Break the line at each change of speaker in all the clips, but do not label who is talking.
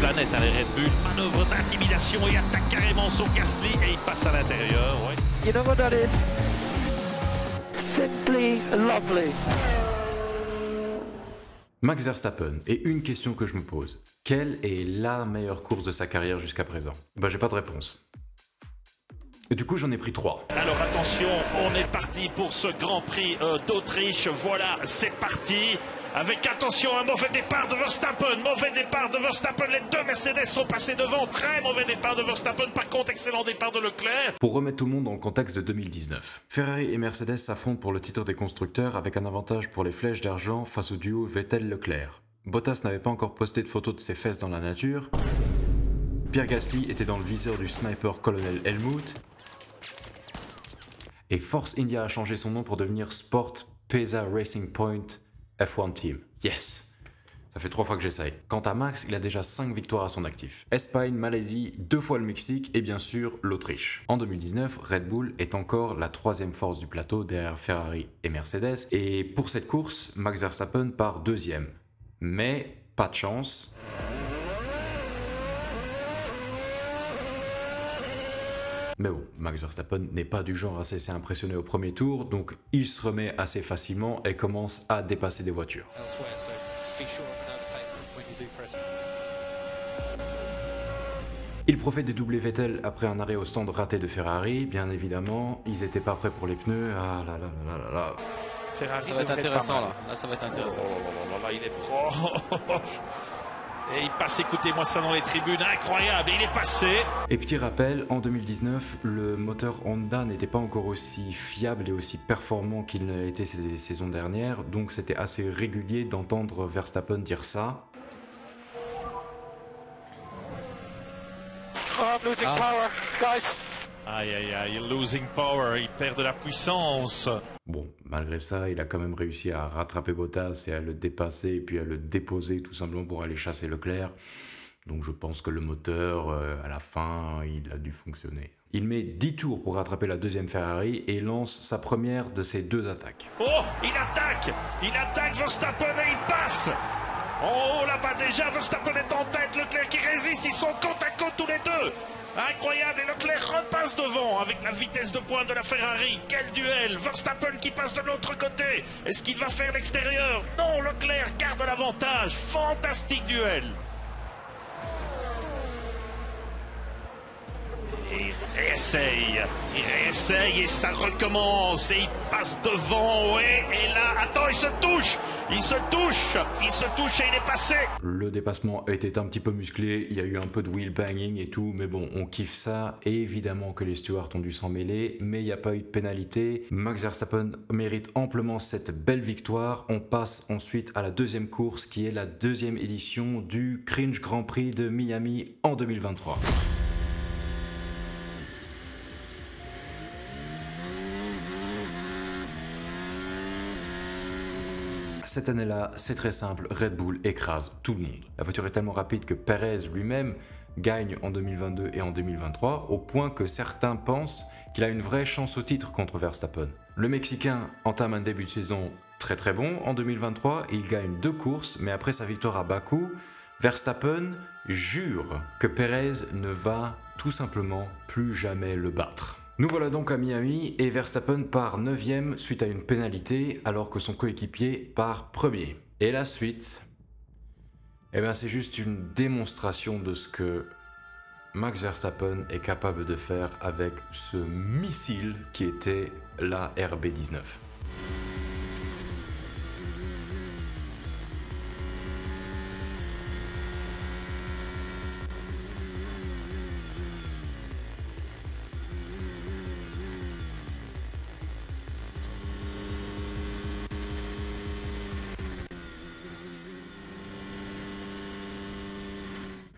planète, hein, les Red Bull. Manœuvre d'intimidation et attaque carrément sur Gasly et il passe à l'intérieur. Ouais.
You know what that is? Simply lovely.
Max Verstappen, et une question que je me pose, quelle est la meilleure course de sa carrière jusqu'à présent? J'ai pas de réponse. Et du coup j'en ai pris 3.
Alors attention, on est parti pour ce Grand Prix d'Autriche. Voilà, c'est parti. Avec attention, un mauvais départ de Verstappen. Mauvais départ de Verstappen. Les deux Mercedes sont passés devant. Très mauvais départ de Verstappen. Par contre, excellent départ de Leclerc.
Pour remettre tout le monde dans le contexte de 2019, Ferrari et Mercedes s'affrontent pour le titre des constructeurs avec un avantage pour les flèches d'argent face au duo Vettel-Leclerc. Bottas n'avait pas encore posté de photos de ses fesses dans la nature. Pierre Gasly était dans le viseur du sniper colonel Helmut. Et Force India a changé son nom pour devenir Sport Pesa Racing Point F1 Team. Yes! Ça fait 3 fois que j'essaye. Quant à Max, il a déjà 5 victoires à son actif. Espagne, Malaisie, 2 fois le Mexique et bien sûr l'Autriche. En 2019, Red Bull est encore la 3e force du plateau derrière Ferrari et Mercedes. Et pour cette course, Max Verstappen part 2e. Mais pas de chance. Mais bon, Max Verstappen n'est pas du genre à se laisser impressionner au premier tour, donc il se remet assez facilement et commence à dépasser des voitures. Il profite de doubler Vettel après un arrêt au stand raté de Ferrari, bien évidemment, ils n'étaient pas prêts pour les pneus, ah là là là là là.
Ferrari ça va être intéressant là, ça va être intéressant.
Oh là là, il est proche. Et il passe, écoutez-moi ça dans les tribunes, incroyable, il est passé.
Et petit rappel, en 2019, le moteur Honda n'était pas encore aussi fiable et aussi performant qu'il l'a été ces saisons dernières, donc c'était assez régulier d'entendre Verstappen dire ça.
Oh, I'm losing power, guys.
Aïe aïe aïe, losing power, il perd de la puissance.
Bon, malgré ça, il a quand même réussi à rattraper Bottas et à le dépasser et puis à le déposer tout simplement pour aller chasser Leclerc. Donc je pense que le moteur, à la fin, il a dû fonctionner. Il met 10 tours pour rattraper la 2e Ferrari et lance sa première de ses 2 attaques.
Oh, il attaque Verstappen et il passe. Oh là-bas déjà, Verstappen est en tête, Leclerc qui résiste, ils sont côte à côte tous les deux. Incroyable, et Leclerc repasse devant avec la vitesse de pointe de la Ferrari. Quel duel! Verstappen qui passe de l'autre côté. Est-ce qu'il va faire l'extérieur? Non, Leclerc garde l'avantage. Fantastique duel. Il réessaye et ça recommence et il passe devant, ouais, et là, attends, il se touche et il est passé.
Le dépassement était un petit peu musclé, il y a eu un peu de wheel banging et tout, mais bon, on kiffe ça, et évidemment que les stewards ont dû s'en mêler, mais il n'y a pas eu de pénalité. Max Verstappen mérite amplement cette belle victoire. On passe ensuite à la 2e course, qui est la 2e édition du Cringe Grand Prix de Miami en 2023. Cette année-là, c'est très simple, Red Bull écrase tout le monde. La voiture est tellement rapide que Perez lui-même gagne en 2022 et en 2023, au point que certains pensent qu'il a une vraie chance au titre contre Verstappen. Le Mexicain entame un début de saison très bon en 2023, et il gagne 2 courses, mais après sa victoire à Bakou, Verstappen jure que Perez ne va tout simplement plus jamais le battre. Nous voilà donc à Miami et Verstappen part 9e suite à une pénalité alors que son coéquipier part 1er. Et la suite, c'est juste une démonstration de ce que Max Verstappen est capable de faire avec ce missile qui était la RB19.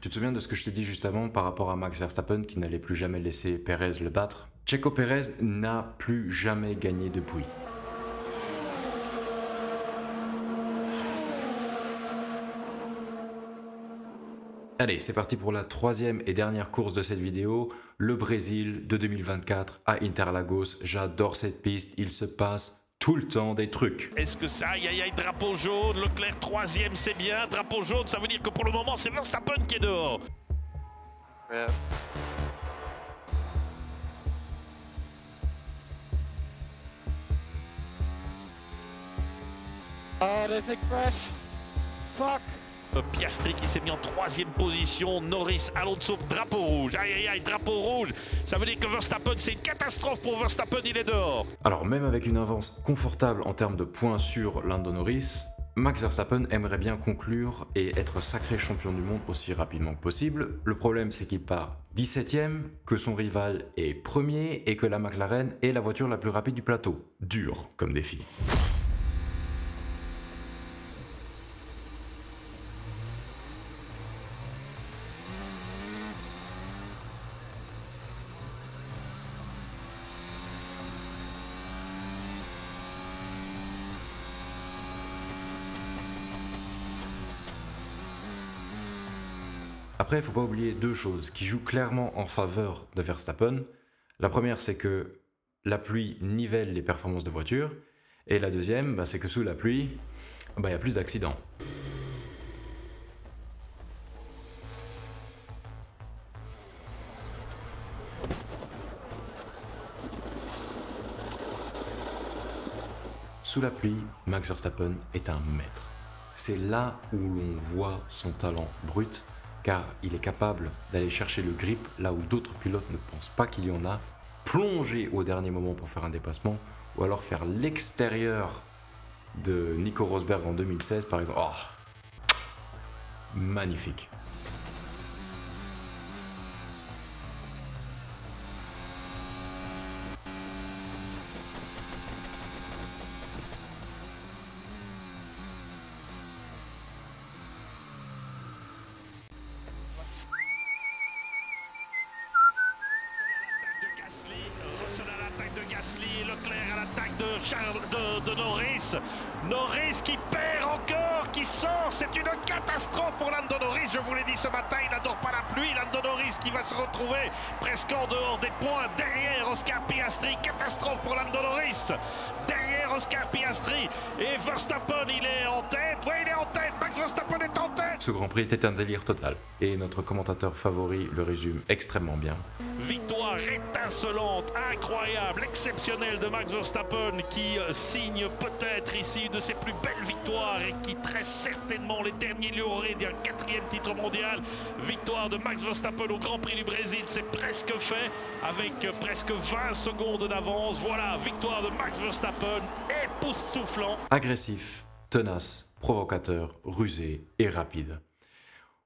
Tu te souviens de ce que je t'ai dit juste avant par rapport à Max Verstappen qui n'allait plus jamais laisser Perez le battre? Checo Pérez n'a plus jamais gagné depuis. Allez, c'est parti pour la 3e et dernière course de cette vidéo, le Brésil de 2024 à Interlagos. J'adore cette piste, il se passe tout le temps des trucs.
Est-ce que ça, aïe aïe aïe, drapeau jaune, Leclerc 3e, c'est bien, drapeau jaune, ça veut dire que pour le moment c'est Verstappen qui est dehors.
Yeah.
Oh, they think fresh. Fuck.
Piastri qui s'est mis en 3e position, Norris, Alonso, drapeau rouge, aïe aïe aïe, drapeau rouge, ça veut dire que Verstappen, c'est une catastrophe pour Verstappen, il est dehors.
Alors même avec une avance confortable en termes de points sur Lando Norris, Max Verstappen aimerait bien conclure et être sacré champion du monde aussi rapidement que possible. Le problème c'est qu'il part 17ème, que son rival est premier et que la McLaren est la voiture la plus rapide du plateau. Dur comme défi. Après, il ne faut pas oublier deux choses qui jouent clairement en faveur de Verstappen. La première, c'est que la pluie nivelle les performances de voiture. Et la deuxième, c'est que sous la pluie, il y a plus d'accidents. Sous la pluie, Max Verstappen est un maître. C'est là où l'on voit son talent brut, car il est capable d'aller chercher le grip là où d'autres pilotes ne pensent pas qu'il y en a, plonger au dernier moment pour faire un dépassement, ou alors faire l'extérieur de Nico Rosberg en 2016 par exemple. Oh, magnifique.
Leclerc à l'attaque de Norris. Norris qui perd encore, qui sort. C'est une catastrophe pour Lando Norris. Je vous l'ai dit ce matin, il n'adore pas la pluie. Lando Norris qui va se retrouver presque en dehors des points. Derrière Oscar Piastri. Catastrophe pour Lando Norris. Derrière Oscar Piastri. Et Verstappen, il est en tête. Oui, il est en tête. Max Verstappen est en tête.
Ce Grand Prix était un délire total. Et notre commentateur favori le résume extrêmement bien.
Victoire étincelante, incroyable, exceptionnelle de Max Verstappen qui signe peut-être ici une de ses plus belles victoires et qui très certainement les derniers lauréats d'un 4e titre mondial. Victoire de Max Verstappen au Grand Prix du Brésil, c'est presque fait avec presque 20 secondes d'avance. Voilà, victoire de Max Verstappen, époustouflant.
Agressif, tenace, provocateur, rusé et rapide.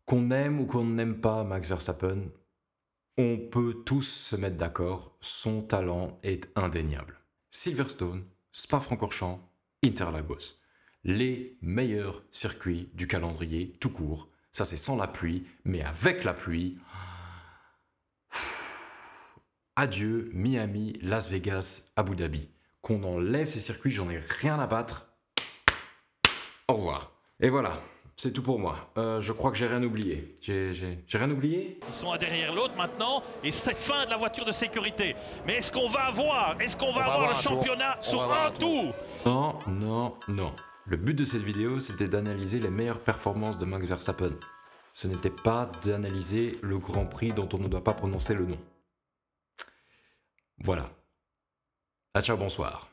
Qu'on aime ou qu'on n'aime pas Max Verstappen, on peut tous se mettre d'accord, son talent est indéniable. Silverstone, Spa-Francorchamps, Interlagos. Les meilleurs circuits du calendrier tout court. Ça c'est sans la pluie, mais avec la pluie... Adieu Miami, Las Vegas, Abu Dhabi. Qu'on enlève ces circuits, j'en ai rien à battre. Au revoir. Et voilà. C'est tout pour moi. Je crois que j'ai rien oublié. J'ai rien oublié?
Ils sont un derrière l'autre maintenant et c'est fin de la voiture de sécurité. Mais est-ce qu'on va avoir le championnat sur un tour?
Non, non, non. Le but de cette vidéo, c'était d'analyser les meilleures performances de Max Verstappen. Ce n'était pas d'analyser le Grand Prix dont on ne doit pas prononcer le nom. Voilà. Ah, ciao, bonsoir.